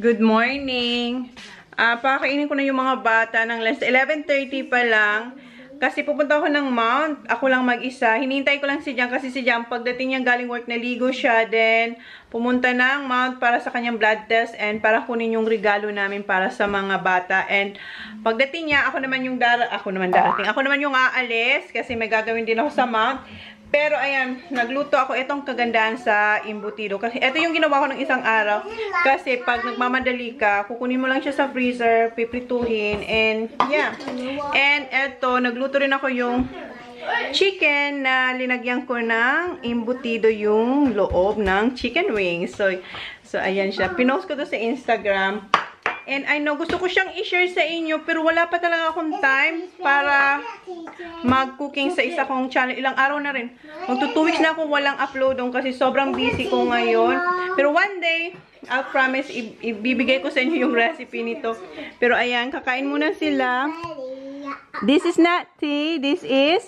Good morning! Pakainin ko na yung mga bata ng lunch. 11:30 pa lang. Kasi pupunta ako ng Mount. Ako lang mag-isa. Hinihintay ko lang si Jan kasi si Jan pagdating niya galing work naligo siya. Then, pumunta ng Mount para sa kanyang blood test and para kunin yung regalo namin para sa mga bata. And pagdating niya, ako naman yung aalis kasi may gagawin din ako sa Mount. Pero ayan, nagluto ako itong kagandahan sa embutido. Kasi ito yung ginawa ko ng isang araw. Kasi pag nagmamadali ka, kukunin mo lang siya sa freezer, piprituhin, and yeah. And ito, nagluto rin ako yung chicken na linagyan ko ng embutido yung loob ng chicken wings. So ayan siya. Pinost ko to sa Instagram. And I know, gusto ko siyang i-share sa inyo, pero wala pa talaga akong time para mag-cooking sa isa kong channel. Ilang araw na rin. Magto 2 weeks na akong walang upload doon kasi sobrang busy ko ngayon. Pero one day, I'll promise, ibibigay ko sa inyo yung recipe nito. Pero ayan, kakain muna sila. This is not tea, this is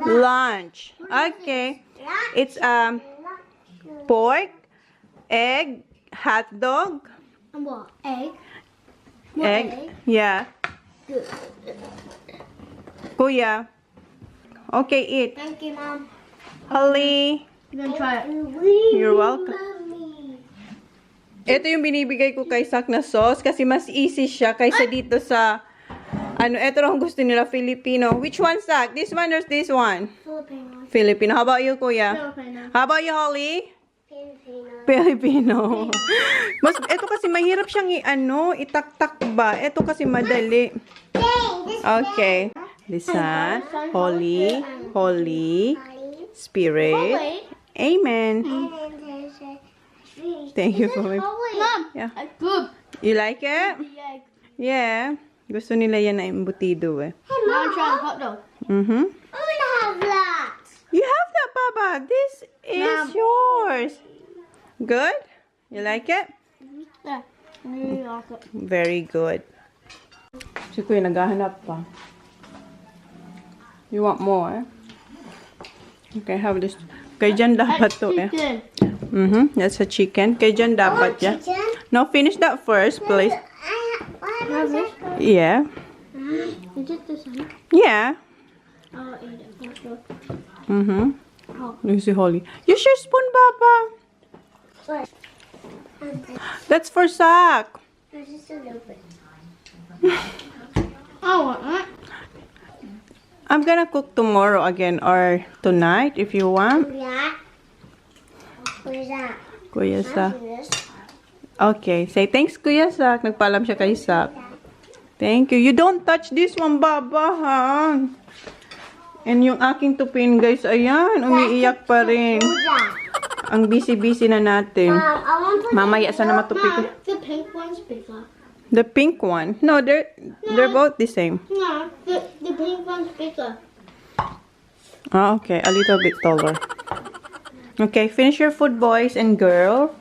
lunch. Okay. It's pork, egg, hot dog. What? Egg? Egg? Yeah. Good. Kuya. Okay, eat. Thank you, Mom. Holly. You gonna try it? You're welcome. Ito yung binibigay ko kay Sak na sauce kasi mas easy siya kaysa dito sa ito lang gusto nila, Filipino. Which one, Sak? This one or this one? Filipino. Filipino. How about you, Kuya? Filipino. How about you, Holly? Filipino. Filipino. Ito kasi mahirap siyang itaktak ba? Ito kasi madali. Okay. Lisa, Holly, Spirit. Amen. Thank you for my... Mom. Yeah. Good. You like it? The egg. Yeah. Gusto nila yan na embutido eh. Now I'm trying hot dog. Mm-hmm. I'm gonna have that. You have that, Papa. This is Mom. yours. Good? You like it? Yeah. I really like it. Very good. Si Kuya naghahanap pa. You want more? Okay, have this. Kay Jan dapat to eh. Chicken. That's a chicken. Kay Jan dapat ya. No, finish that first, please. Have this? Yeah. Is it the same? Yeah. I'll eat it. For sure. Oh. Lucy Holly. Use your spoon, Papa. That's for Sak. Just a little bit. I want that. I'm gonna cook tomorrow again or tonight if you want. Yeah. Where's that? Kuya Sak. This. Okay. Say thanks, Kuya Sak. Nagpaalam siya kay Sak. Thank you. You don't touch this one, Baba, ha? And yung aking tupin, guys, ayan. Umiiyak pa rin. What's that? Ang busy-busy na natin. I want to Mamaya sana matupi ko. Mom, the pink one's bigger. The pink one. No, they're both the same. No, the pink one's bigger. Ah, okay. A little bit taller. Okay, finish your food, boys and girl.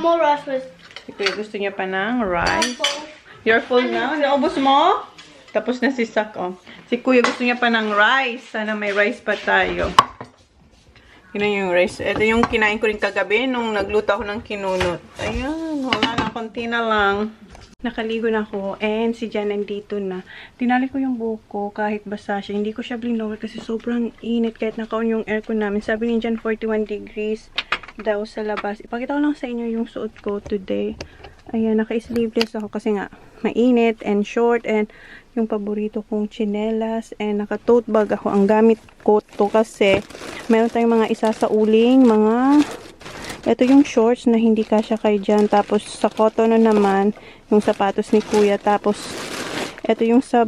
More rice with Si Kuya gusto niya pa ng rice. You're full now? Naubos mo? Tapos na si Sak, oh. Si Kuya gusto niya pa ng rice. Sana may rice pa tayo. Yun yung rice. Ito yung kinain ko rin kagabi nung nagluto ako ng kinunot. Ayan, wala na. Konti na lang. Nakaligo na ako. And si Jan nandito na. Tinali ko yung buhok ko kahit basa siya. Hindi ko siya blower kasi sobrang init kahit naka-on yung aircon namin. Sabi ni Jan 41 degrees daw sa labas. Ipakita ko lang sa inyo yung suot ko today. Ayan, naka-sleeveless ako kasi nga mainit and short and yung paborito kong chinelas and naka-tote bag ako. Ang gamit ko to kasi meron tayong mga isa sa uling, ito yung shorts na hindi kasya kay Jan. Tapos sa cotton naman yung sapatos ni Kuya. Tapos ito yung sa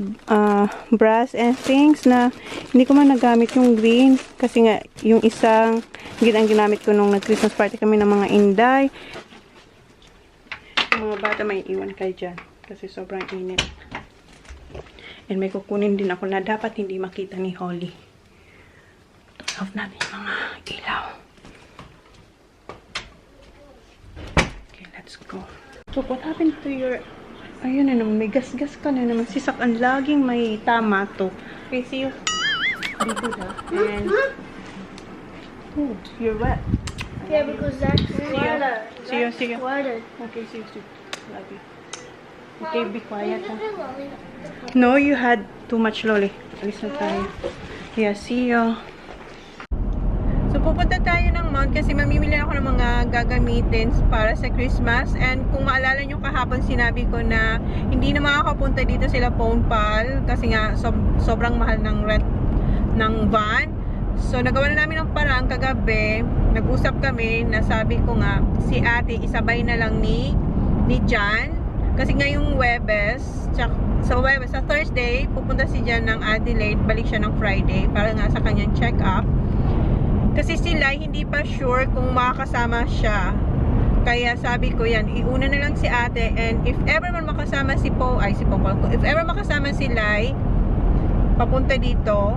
brass and things na hindi ko man nagamit yung green kasi nga yung isang green ang ginamit ko nung nag-Christmas party kami ng mga inday. Yung mga bata may iwan kay Jan kasi sobrang init. And may kukunin din ako na dapat hindi makita ni Holly. Turn off natin yung mga ilaw. Okay, let's go. So, what happened to your... Ayun na naman, may gas-gas ka na naman. Si Sak, ang laging may tama to. Okay, see you. Dito na. And... You're wet. Yeah, because that's water. See you, That's see you. water. Okay, see you. Love you. Okay, be quiet. Ha? No, you had too much loli. Alis na tayo. Yeah, see you. So, pupunta tayo ng mount kasi mamimili ako ng mga gagamitin para sa Christmas. And kung maalala nyo kahapon, sinabi ko na hindi na makakapunta dito sila Ponpal kasi nga sobrang mahal ng rent ng van. So, nagawa na namin ng parang kagabi. Nag-usap kami na sabi ko nga si ate isabay na lang ni Jan. Kasi ngayong Webes, sa Thursday, pupunta si Jan ng Adelaide. Balik siya ng Friday para nga sa kanyang check-up. Kasi sila hindi pa sure kung makakasama siya. Kaya sabi ko yan, iuna na lang si ate. And if ever man makasama si if ever makasama si Lai, papunta dito,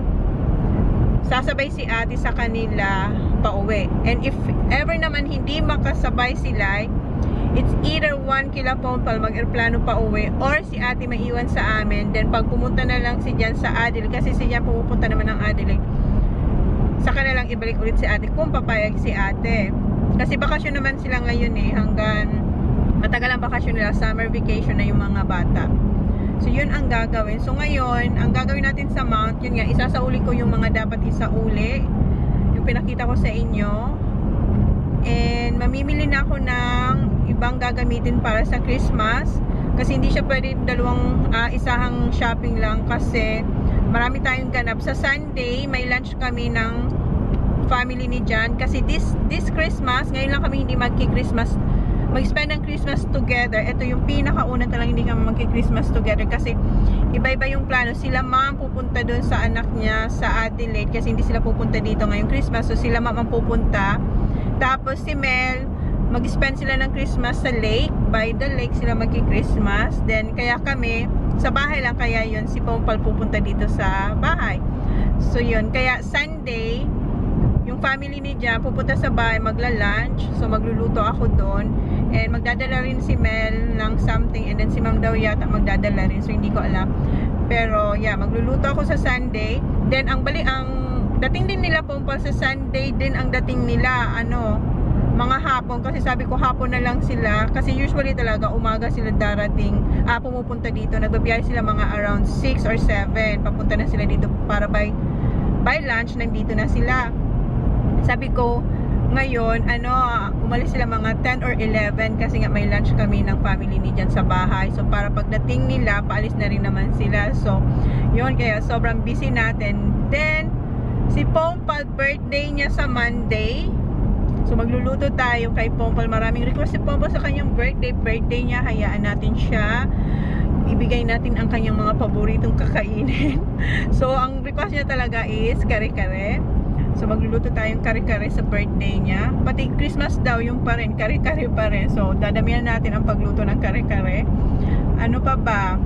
sasabay si ate sa kanila pauwi. And if ever naman hindi makasabay si Lai, it's either 1 kila Ponpal mag-aeroplano pauwi or si ate maiwan sa amin. Then pag pumunta na lang si Jan sa Adelaide, kasi si Jan pumupunta naman ng Adelaide, saka na lang ibalik ulit si ate kung papayag si ate. Kasi bakasyon naman sila ngayon hanggang matagal ang bakasyon nila, summer vacation na yung mga bata. So yun ang gagawin. So ngayon, ang gagawin natin sa mount, yun nga, isasauli ko yung mga dapat isauli, yung pinakita ko sa inyo. And mamimili na ako ng ibang gagamitin para sa Christmas kasi hindi siya pwede dalawang isahang shopping lang kasi marami tayong ganap. Sa Sunday, may lunch kami ng family ni Jan. Kasi this Christmas, ngayon lang kami hindi mag-Christmas. Mag-spend ng Christmas together. Ito yung pinakauna talagang hindi kami mag-Christmas together. Kasi iba-iba yung plano. Sila ma'am pupunta doon sa anak niya sa Adelaide. Kasi hindi sila pupunta dito ngayong Christmas. So sila ma'am ang pupunta. Tapos si Mel, mag-spend sila ng Christmas sa lake. By the lake sila mag-Christmas. Then kaya kami sa bahay lang, kaya yun si Ponpal pupunta dito sa bahay. So yun, kaya Sunday yung family ni Jan pupunta sa bahay, magla-lunch. So magluluto ako doon and magdadala rin si Mel ng something and then si Ma'am daw yata magdadala rin, so hindi ko alam. Pero yeah, magluluto ako sa Sunday. Then ang dating din nila Ponpal sa Sunday din ang dating nila mga hapon, kasi sabi ko hapon na lang sila kasi usually talaga umaga sila darating, pumupunta dito, nagbabiyahe sila mga around 6 or 7, papunta na sila dito para by lunch nandito na sila. Sabi ko ngayon umalis sila mga 10 or 11 kasi nga may lunch kami ng family ni Jan sa bahay, so para pagdating nila paalis na rin naman sila. So yun, kaya sobrang busy natin. Then si Ponpal, birthday niya sa Monday. So magluluto tayo kay Ponpal. Maraming request si Ponpal sa kanyang birthday niya. Hayaan natin siya. Ibigay natin ang kanyang mga paboritong kakainin. So ang request niya talaga is kare-kare. So magluluto tayong kare-kare sa birthday niya. Pati Christmas daw yung pa rin, kare-kare pa rin. So dadamihan natin ang pagluto ng kare-kare. Ano pa ba?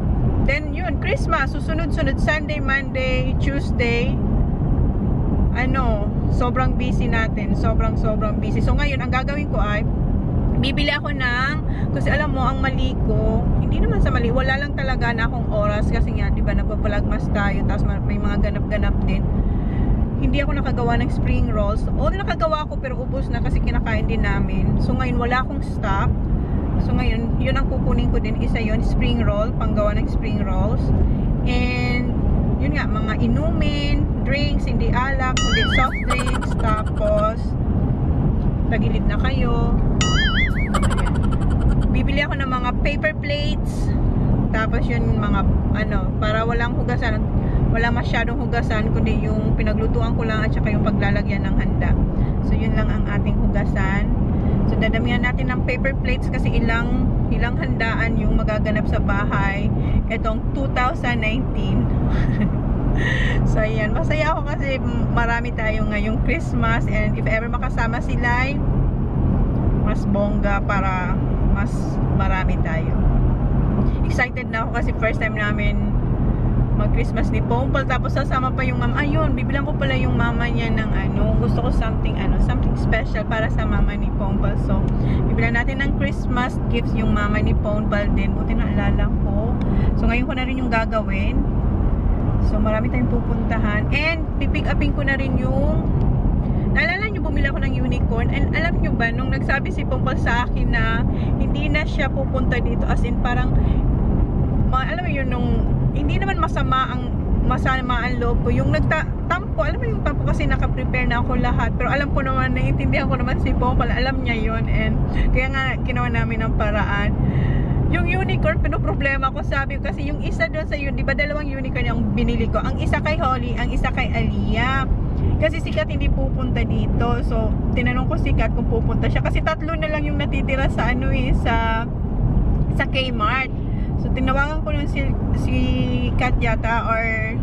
Then yun, Christmas. Susunod-sunod, Sunday, Monday, Tuesday. Sobrang busy natin. Sobrang busy. So ngayon, ang gagawin ko ay bibili ako kasi alam mo, ang mali ko, hindi naman sa mali, wala lang talaga na akong oras kasi nga, di ba, nagpapalagmas tayo, tapos may mga ganap-ganap din. Hindi ako nakagawa ng spring rolls. Nakagawa ko pero ubos na kasi kinakain din namin. So ngayon, wala akong stock. So ngayon, yun ang kukunin ko din. Isa yun, spring roll, panggawa ng spring rolls. And yun nga, mga inumin, drinks, hindi alak, hindi soft drinks, tapos tagilid na kayo. Ayan. Bibili ako ng mga paper plates, tapos yun mga para walang hugasan, wala masyadong hugasan, kundi yung pinaglutuan ko lang at saka yung paglalagyan ng handa. So yun lang ang ating hugasan. So dadamihan natin ng paper plates kasi ilang handaan yung magaganap sa bahay etong 2019. So ayan, masaya ako kasi marami tayo ngayong Christmas, and if ever makasama si Lai, mas bongga para mas marami tayo. Excited na ako kasi first time namin mag-Christmas ni Ponpal, tapos sasama pa yung mama. Ayun, bibilang ko pala yung mama niya ng gusto ko something special para sa mama ni Ponpal. So bibilang natin ng Christmas gifts yung mama ni Ponpal din. Buti na alala ko. So ngayon ko na rin yung gagawin. So marami tayong pupuntahan, and pipick upin ko na rin yung, naalala nyo, bumili ako ng unicorn. And alam nyo ba, nung nagsabi si Pompal sa akin na hindi na siya pupunta dito, as in parang, alam mo yun, nung, hindi naman masama ang loob ko. Yung nagtampo, alam mo yung tampo kasi naka-prepare na ako lahat. Pero alam ko naman, naiintindihan ko naman si Pompal, alam niya yun. And kaya nga, ginawa namin ng paraan. Yung unicorn, pinoproblema ko, sabi ko, kasi yung isa doon sa yun, di ba dalawang unicorn yung binili ko? Ang isa kay Holly, ang isa kay Aliyah. Kasi si Kat hindi pupunta dito. So, tinanong ko si Kat kung pupunta siya. Kasi 3 na lang yung natitira sa sa Kmart. So, tinawagan ko nun si Kat yata or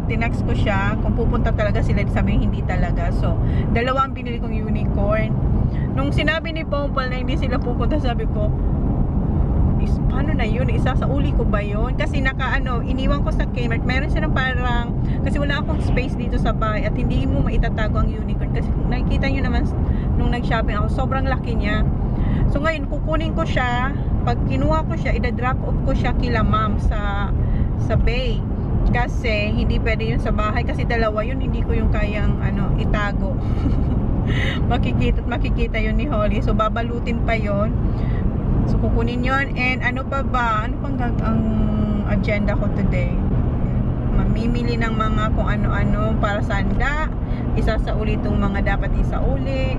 tinax ko siya kung pupunta talaga sila. Sabi hindi talaga. So, 2 ang binili kong unicorn. Nung sinabi ni Pompal na hindi sila pupunta, sabi ko, paano na yun? Isasauli ko ba yun? Kasi iniwan ko sa Kmart. Meron silang parang, kasi wala akong space dito sa bahay at hindi mo maitatago ang unicorn. Kasi kung nakikita nyo naman nung nag-shopping ako, sobrang laki niya. So ngayon, kukunin ko siya. Pag kinuha ko siya, ida-drop off ko siya kila ma'am sa bay. Kasi hindi pwede yun sa bahay. Kasi 2 yun, hindi ko yung kayang itago. makikita yun ni Holly. So babalutin pa yun. So, kukunin yun. And ano pa ba? Ano pang ang agenda ko today? Mamimili ng mga kung ano-ano para sa handa. Isasauli itong mga dapat isauli.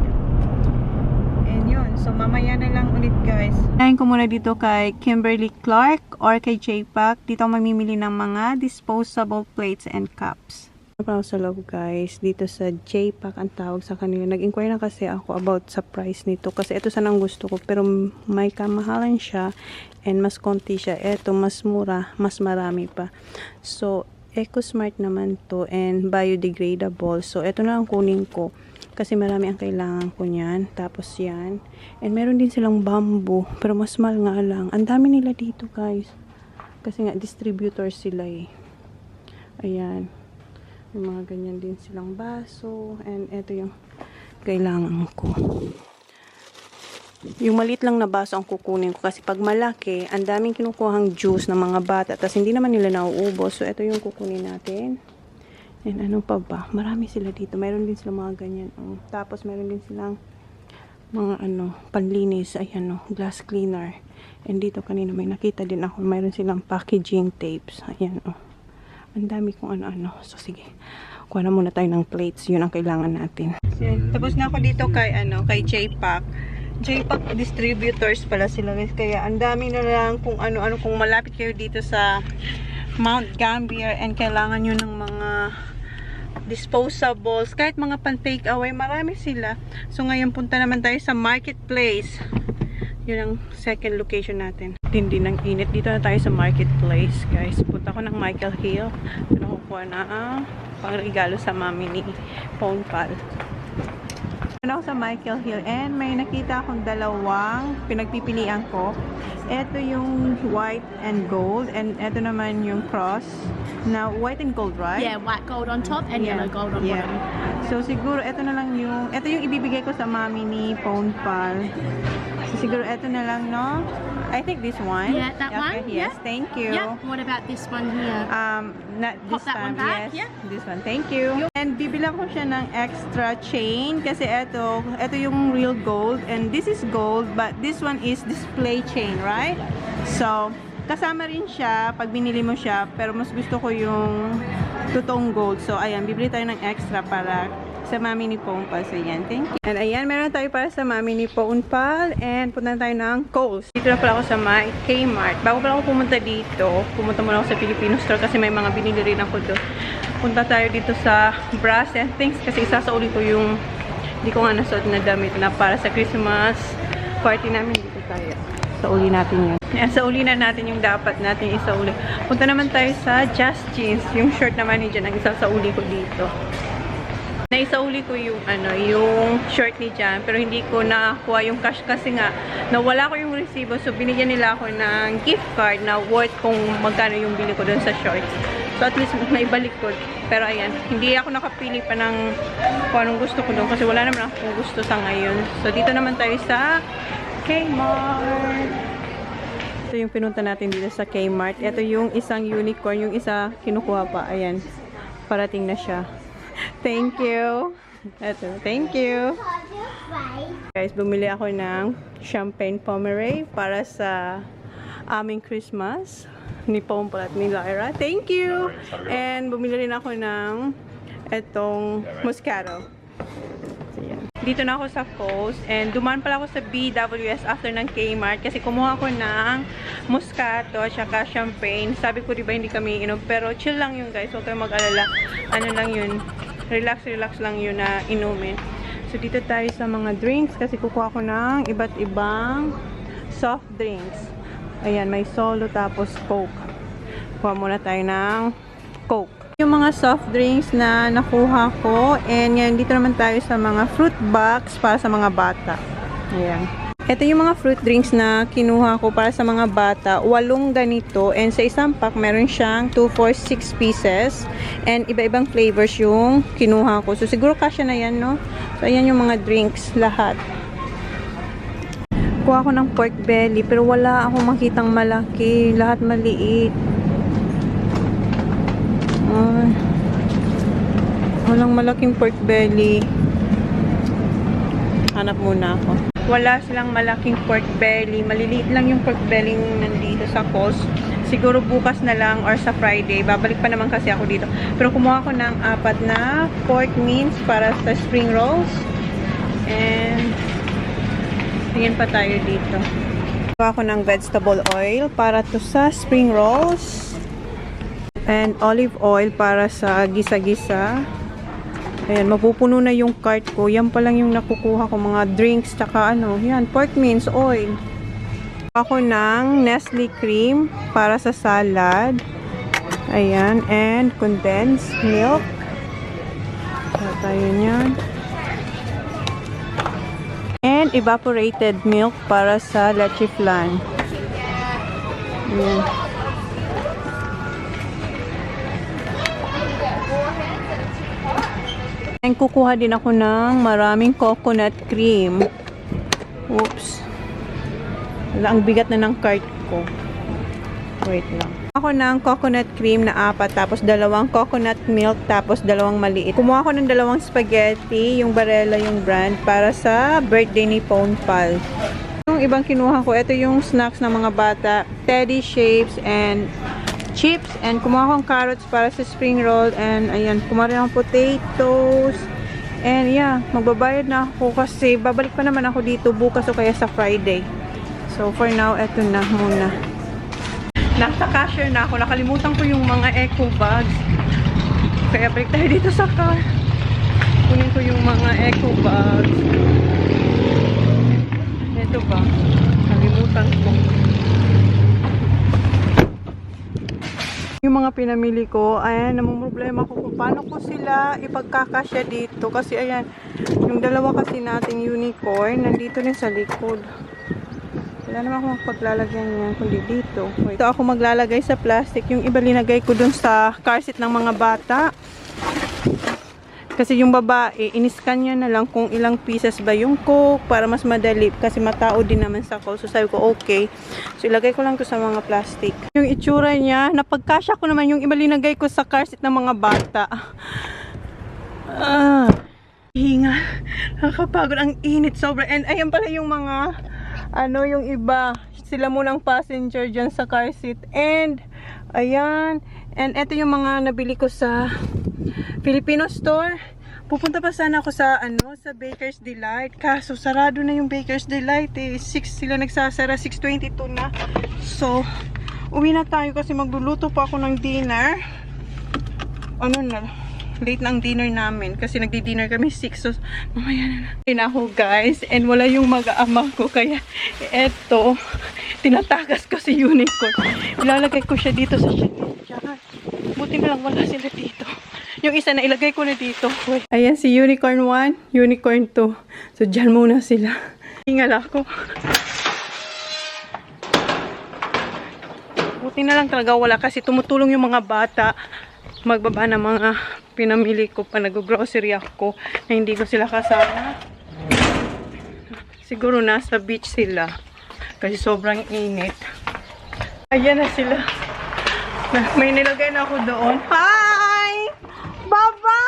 And yun. So, mamaya na lang ulit, guys. Nahin ko muna dito kay Kimberly Clark or kay J-Pack. Dito ako mamimili ng mga disposable plates and cups. Ako sa loob, guys, dito sa J-Pack ang tawag sa kanila. Nag-inquire na kasi ako about sa price nito kasi ito sana ang gusto ko pero may kamahalan siya and mas konti siya. Ito mas mura, mas marami pa. So, EcoSmart naman to and biodegradable. So, ito na ang kunin ko kasi marami ang kailangan ko niyan. Tapos yan. And meron din silang bamboo pero mas mahal nga lang. Ang dami nila dito, guys. Kasi nga distributors sila eh. Ayan. Yung mga ganyan din silang baso. And ito yung kailangan ko. Yung maliit lang na baso ang kukunin ko. Kasi pag malaki, ang daming kinukuhang juice ng mga bata. Tapos hindi naman nila nauubos. So, ito yung kukunin natin. And ano pa ba? Marami sila dito. Mayroon din silang mga ganyan. Tapos mayroon din silang mga panlinis. Ayan glass cleaner. And dito kanina may nakita din ako. Mayroon silang packaging tapes. Ayan ang dami kung ano-ano. So, sige. Kuha na muna tayo ng plates. Yun ang kailangan natin. Tapos na ako dito kay J-Pack. J-Pack distributors pala sila, guys. Kaya, ang dami na lang kung ano-ano. Kung malapit kayo dito sa Mount Gambier and kailangan nyo ng mga disposables. Kahit mga pan-take away, marami sila. So, ngayon punta naman tayo sa marketplace. Yun ang second location natin. Tindi ng init. Dito na tayo sa marketplace, guys. Punta ko ng Michael Hill. Nakukuha na pangregalo sa mami ni Pompal. Ako sa Michael Hill and may nakita akong 2 pinagpipilian ko. Ito yung white and gold and ito naman yung cross na white and gold, right? Yeah, white gold on top and yellow gold on bottom. So siguro ito na lang ito yung ibibigay ko sa mami ni Pompal. So, siguro ito na lang, no? I think this one. Yeah, that one. Yes, thank you. Yeah. What about this one here? Not this Pop that time. one back, Yes, yeah. this one. Thank you. And bibilang ko siya ng extra chain kasi ito yung real gold and this is gold but this one is display chain, right? So, kasama rin siya pag binili mo siya pero mas gusto ko yung totoong gold. So, ayan, bibili tayo ng extra para sa mami ni Pompal. So, yan. Thank you. And ayan, meron tayo para sa mami ni Pompal. And punta tayo ng Kohl's. Dito na pala ako sa Kmart. Bago pala ako pumunta dito, pumunta muna ako sa Filipino store kasi may mga binili rin ako doon. Punta tayo dito sa brass and things kasi isasauli ko yung hindi ko nga nasuot na damit na para sa Christmas party namin. Dito tayo. Sauli natin yun. Ayan, sauli na natin yung dapat natin isauli. Punta naman tayo sa Just Jeans. Yung shirt naman ni Jan ang isasauli ko dito. Naisauli ko yung yung short ni Jan pero hindi ko nakakuha yung cash kasi nga nawala ko yung resibo so binigyan nila ako ng gift card na worth kung magkano yung bili ko doon sa short. So at least naibalik ko. Pero ayan, hindi ako nakapili pa ng kung anong gusto ko doon kasi wala naman akong gusto sa ngayon. So dito naman tayo sa Kmart. Ito yung pinunta natin dito sa Kmart. Ito yung isang unicorn, yung isa kinukuha pa. Ayan, parating na siya. Thank you. Eto, thank you. Guys, bumili ako ng champagne Pomeray para sa aming Christmas ni Pompol at ni Lyra. Thank you! And bumili rin ako ng etong Moscato. So, yan. Dito na ako sa Coast and dumaan pala ako sa BWS after ng Kmart kasi kumuha ko ng Moscato at saka champagne. Sabi ko diba hindi kami inom pero chill lang yun guys. Huwag kayong mag-alala. Ano lang yun. Relax lang yun na inumin. So dito tayo sa mga drinks kasi kukuha ko ng iba't ibang soft drinks. Ayan, may Solo tapos Coke. Kuha muna tayo ng Coke. Yung mga soft drinks na nakuha ko. And yan, dito naman tayo sa mga fruit box para sa mga bata. Ayan. Ito yung mga fruit drinks na kinuha ko para sa mga bata. 8 ganito. And sa isang pack, meron siyang 2, 4, 6 pieces. And iba-ibang flavors yung kinuha ko. So, siguro kasya na yan, no? So, ayan yung mga drinks lahat. Kuha ko ng pork belly. Pero wala akong makitang malaki. Lahat maliit. Walang malaking pork belly. Hanap muna ako. Wala silang malaking pork belly. Maliliit lang yung pork belly nandito sa Coles. Siguro bukas na lang or sa Friday. Babalik pa naman kasi ako dito. Pero kumuha ko ng 4 na pork mince para sa spring rolls. And tingin pa tayo dito. Kumuha ko ng vegetable oil para to sa spring rolls. And olive oil para sa gisa-gisa. Ayan, mapupuno na yung cart ko. Yan pa lang yung nakukuha ko mga drinks. Tsaka ano, yan, pork mince oil. Ako ng Nestle cream para sa salad. Ayan, and condensed milk. Tayo yan. And evaporated milk para sa leche flan. Ayan. And kukuha din ako ng maraming coconut cream. Oops. Wala, ang bigat na ng cart ko. Wait lang. Ako ng coconut cream na 4, tapos 2 coconut milk, tapos 2 maliit. Kumuha ako ng 2 spaghetti, yung Barilla yung brand, para sa birthday ni Ponpal. Yung ibang kinuha ko, ito yung snacks ng mga bata. Teddy shapes and chips, and kumuha akong carrots para sa spring roll, and ayan, kumuha rin akong potatoes, and yeah, magbabayad na ako kasi babalik pa naman ako dito bukas o kaya sa Friday. So for now, eto na muna. Nasa cashier na ako, nakalimutan ko yung mga eco bags, kaya balik tayo dito sa car. Kunin ko yung mga eco bags. Eto ba? Nakalimutan ko. Yung mga pinamili ko, ayan, namumroblema ko kung paano ko sila ipagkakasya dito. Kasi ayan, yung 2 kasi nating unicorn, nandito rin sa likod. Wala naman akong paglalagyan niya, kundi dito. Wait. Ito ako maglalagay sa plastic. Yung iba linagay ko dun sa car seat ng mga bata. Kasi yung babae, iniskan niya na lang kung ilang pieces ba yung Coke para mas madali. Kasi matao din naman sa Coke. So sabi ko, okay. So ilagay ko lang to sa mga plastic. Yung itsura niya, napagkasya ko naman yung iba linagay ko sa car seat ng mga bata. Hinga. Nakakapagod. Ang init sobra. And ayan pala yung mga, yung iba. Sila munang passenger dyan sa car seat. And, ayan. And eto yung mga nabili ko sa Filipino store. Pupunta pa sana ako sa sa Baker's Delight. Kaso sarado na yung Baker's Delight eh. 6 sila nagsasara, 6:22 na. So, uwi na tayo kasi magluluto pa ako ng dinner. Late na ang dinner namin kasi nagdi-dinner kami 6. So, mamaya na. Ayun ako guys, and wala yung mag-aama ko kaya eto, tinatakas ko si Unicorn. Ilalagay ko siya dito sa shelf. Buti na lang wala sila dito. Yung isa na ilagay ko na dito. Wait. Ayan si Unicorn 1, Unicorn 2. So dyan muna sila. Hingal ako. Buti na lang talaga wala kasi tumutulong yung mga bata magbaba ng mga pinamili ko pa, nag-grocery ako na hindi ko sila kasama. Siguro nasa beach sila kasi sobrang init. Ayan na sila. May nilagay na ako doon. Hi! Baba!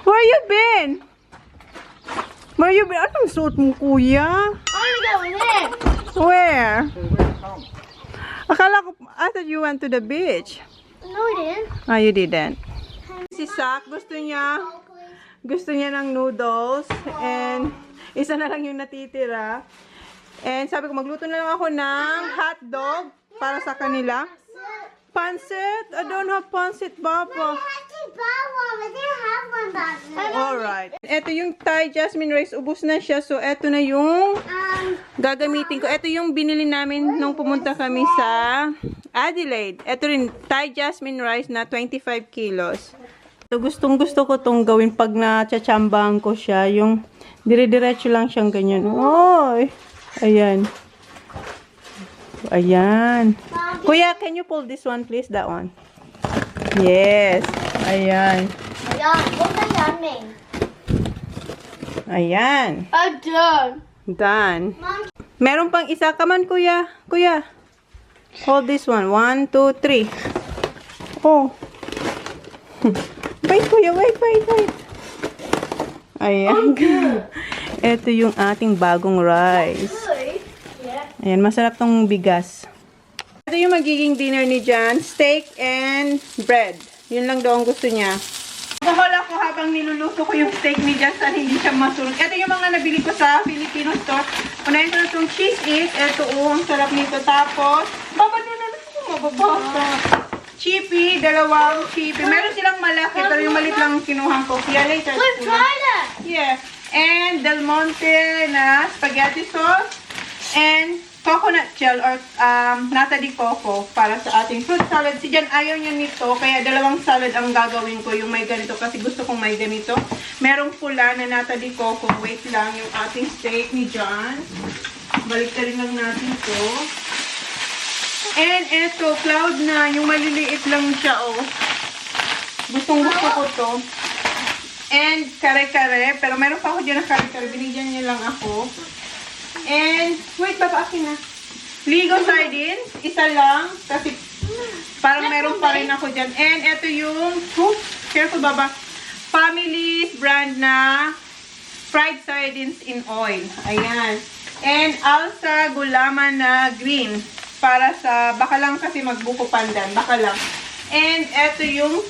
Where you been? Where you been? Anong suot mo, kuya? I'm gonna go in there. Where? Akala ko, I thought you went to the beach. No, I didn't. Ah, you didn't. Si Sak, gusto niya ng noodles. And isa na lang yung natitira. And sabi ko, magluto na lang ako ng hot dog para sa kanila. Pancit? I don't have pancit, Papa. Alright. Ito yung Thai jasmine rice. Ubus na siya. So, ito na yung gagamitin ko. Ito yung binili namin nung pumunta kami sa Adelaide. Ito rin, Thai jasmine rice na 25 kilos. So, gustong gusto ko tong gawin pag na-chachambahan ko siya. Yung dire-diretso lang siyang ganyan. Oy! Ayan. Ayan. Kuya, can you pull this one, please? That one. Yes. Ayan. What's that yummy? Ayan. I'm done. Done. Meron pang isa. Come on, kuya. Kuya. Hold this one. 1, 2, 3. Oh. Wait, kuya. Wait. Ayan. Ito yung ating bagong rice. Ayan, masarap tong bigas. Ito yung magiging dinner ni Jan. Steak and bread. Yun lang daw ang gusto niya. Nahol ako habang niluluto ko yung steak ni Jan sa hindi siya masunog. Ito yung mga nabili ko sa Filipino store. Unahin ko na itong cheese it. Ito ang sarap nito. Tapos, mababasa. Chippy, dalawang chippy. Meron silang malaki, pero yung malit lang kinuha ko. Kaya later. Let's try that. Yeah. And Del Monte na spaghetti sauce. And coconut gel or nata di coco para sa ating fruit salad. Si Jan ayaw niya nito, kaya dalawang salad ang gagawin ko. Yung may ganito kasi gusto kong may ganito. Merong pula na nata di coco. Wait lang, yung ating steak ni Jan. Balik na rin lang natin to. And eto, cloud na. Yung maliliit lang siya, oh. Gustong gusto ko to. And kare-kare. Pero meron pa ako dyan na kare-kare. Binigyan niya lang ako. And, wait, baba akin na. Ligo sardines, isa lang. Kasi, parang meron pa rin ako dyan. And, ito yung, careful baba. Family's brand na fried sardines in oil. Ayan. And, Alsa gulaman na green. Para sa, baka lang kasi magbuko pandan. Baka lang. And, ito yung,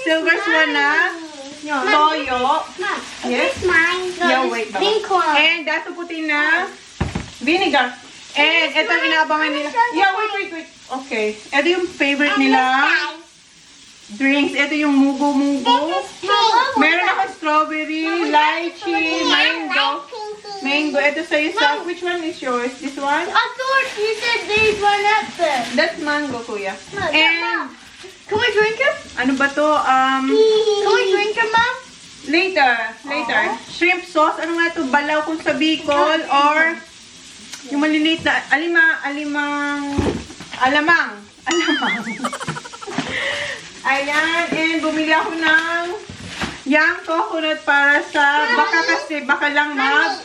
silver swan na toyo. Mom, Yes. is this mine? No, Yeah, this wait, baba. pink one. And dato puti na vinegar. And ito ang inaabangan nila. Yeah, wait. Okay. Ito yung favorite nila drinks. Ito yung mugo-mugo. Meron ako strawberry, lychee, mango. Mango. Ito sa'yo sa, which one is yours? This one? I thought you said these one up there. That's mango, kuya. No, And, Can we drink them? ano ba to? Can we drink them, Mom? Later. Shrimp sauce. Ano nga ito? Balaw kung sa Bicol or yung maliliit na alamang. Ayan. And bumili ako ng young coconut para sa baka lang yes.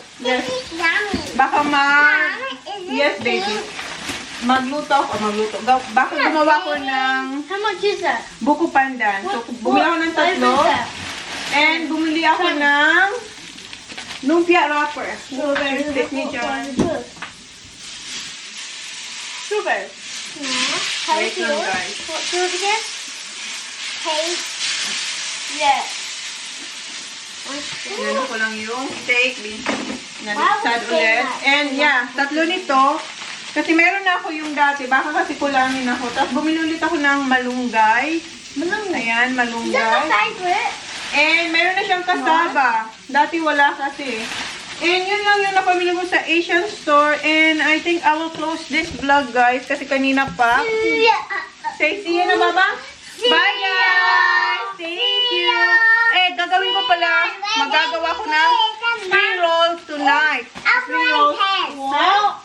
Yes, baby. Magluto. Baka gumawa ko ng How much is that? buko pandan. So, bumili ako ng tatlo. And bumili ako ng lumpia wrapper. Strawberry stick ni John. Super. How Wait is lang, yours? guys. What's yours again? Taste. Yeah. Yan ko lang yung steak. Naliksad ulit. And yeah, tatlo nito. Kasi meron na ako yung dati. Baka kasi kulangin ako. Tapos bumili ulit ako ng malunggay. Ayan, Is that malunggay. my favorite? And meron na siyang kasaba. Dati wala kasi. And yun lang yung napamili ko sa Asian store. And I think I will close this vlog, guys. Kasi kanina pa. Say see you na, Baba. Bye, guys. Thank you. Eh, gagawin ko pala. Magagawa ko ng spring roll tonight. Spring rolls. Wow.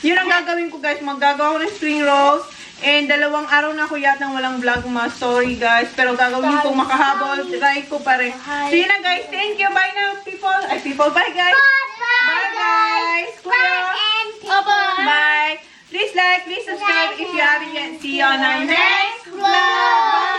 Yun ang gagawin ko, guys. Maggagawa ko ng spring rolls. And 2 araw na ako yatang walang vlog, mga sorry guys. Pero gagawin kong makahabol. Try ko pa rin. So yun na, guys. Thank you. Bye now, people. Ay, people. Bye, guys. Bye, guys. Kuya. Bye. Please like, please subscribe if you haven't yet. See you on our next vlog. Bye.